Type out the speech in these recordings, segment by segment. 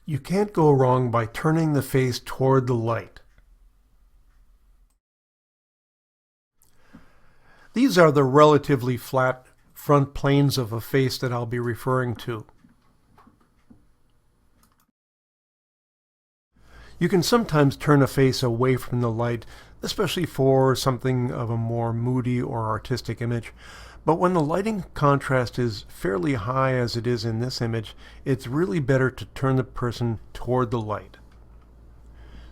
You can't go wrong by turning the face toward the light. These are the relatively flat front planes of a face that I'll be referring to. You can sometimes turn a face away from the light, especially for something of a more moody or artistic image. But when the lighting contrast is fairly high as it is in this image, it's really better to turn the person toward the light.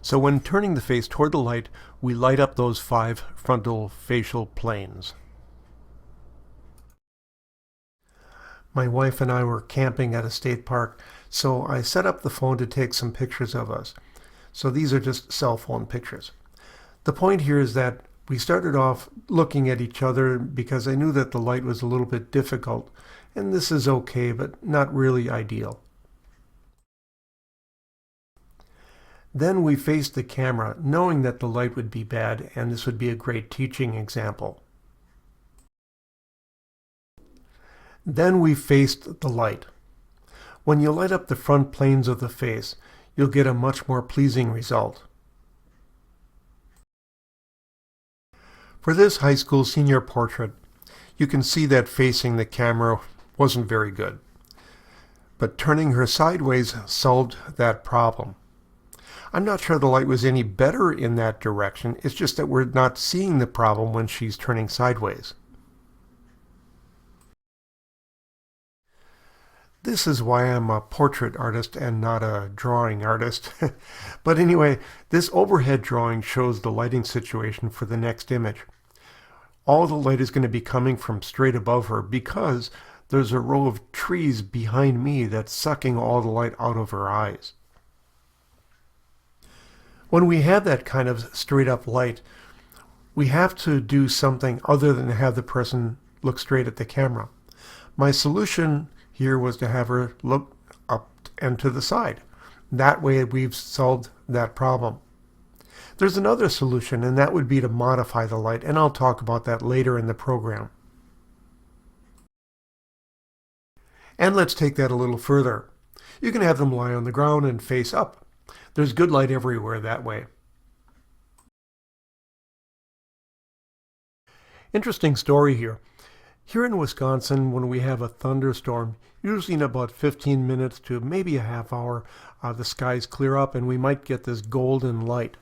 So when turning the face toward the light, we light up those 5 frontal facial planes. My wife and I were camping at a state park, so I set up the phone to take some pictures of us. So these are just cell phone pictures. The point here is that we started off looking at each other because I knew that the light was a little bit difficult, and this is okay, but not really ideal. Then we faced the camera, knowing that the light would be bad and this would be a great teaching example. Then we faced the light. When you light up the front planes of the face, you'll get a much more pleasing result. For this high school senior portrait, you can see that facing the camera wasn't very good. But turning her sideways solved that problem. I'm not sure the light was any better in that direction, it's just that we're not seeing the problem when she's turning sideways. This is why I'm a portrait artist and not a drawing artist. But anyway, this overhead drawing shows the lighting situation for the next image. All the light is going to be coming from straight above her because there's a row of trees behind me that's sucking all the light out of her eyes. When we have that kind of straight up light, we have to do something other than have the person look straight at the camera. My solution here was to have her look up and to the side. That way we've solved that problem. There's another solution, and that would be to modify the light, and I'll talk about that later in the program. And let's take that a little further. You can have them lie on the ground and face up. There's good light everywhere that way. Interesting story here. Here in Wisconsin, when we have a thunderstorm, usually in about 15 minutes to maybe a half hour, the skies clear up and we might get this golden light.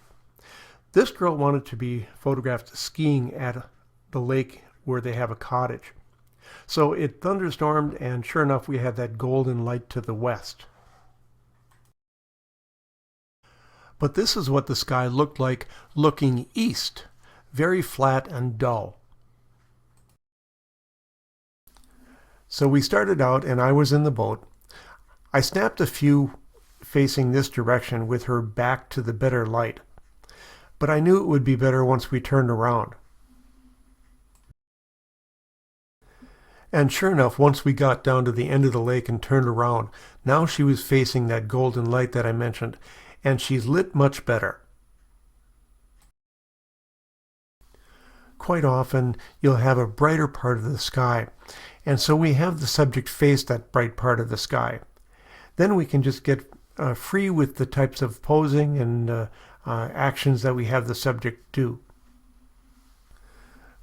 This girl wanted to be photographed skiing at the lake where they have a cottage. So it thunderstormed, and sure enough, we had that golden light to the west. But this is what the sky looked like looking east, very flat and dull. So we started out, and I was in the boat. I snapped a few facing this direction with her back to the better light. But I knew it would be better once we turned around. And sure enough, once we got down to the end of the lake and turned around, now she was facing that golden light that I mentioned, and she's lit much better. Quite often, you'll have a brighter part of the sky, and so we have the subject face that bright part of the sky. Then we can just get free with the types of posing and actions that we have the subject do.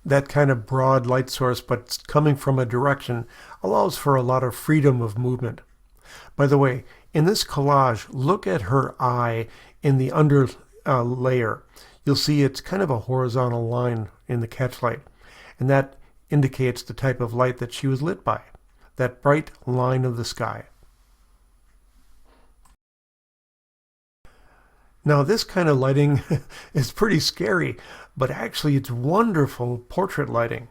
That kind of broad light source, but coming from a direction, allows for a lot of freedom of movement. By the way, in this collage, look at her eye in the under layer. You'll see it's kind of a horizontal line in the catchlight, and that indicates the type of light that she was lit by, that bright line of the sky. Now this kind of lighting is pretty scary, but actually it's wonderful portrait lighting.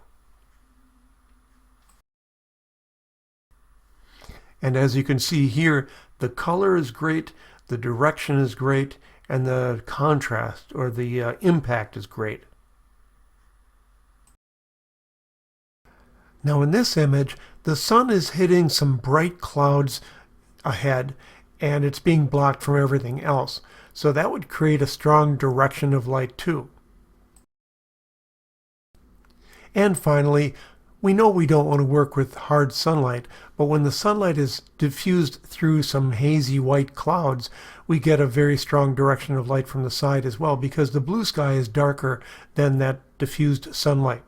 And as you can see here, the color is great, the direction is great, and the contrast or the impact is great. Now in this image, the sun is hitting some bright clouds ahead, and it's being blocked from everything else. So that would create a strong direction of light too. And finally, We know we don't want to work with hard sunlight, but when the sunlight is diffused through some hazy white clouds, we get a very strong direction of light from the side as well, because the blue sky is darker than that diffused sunlight.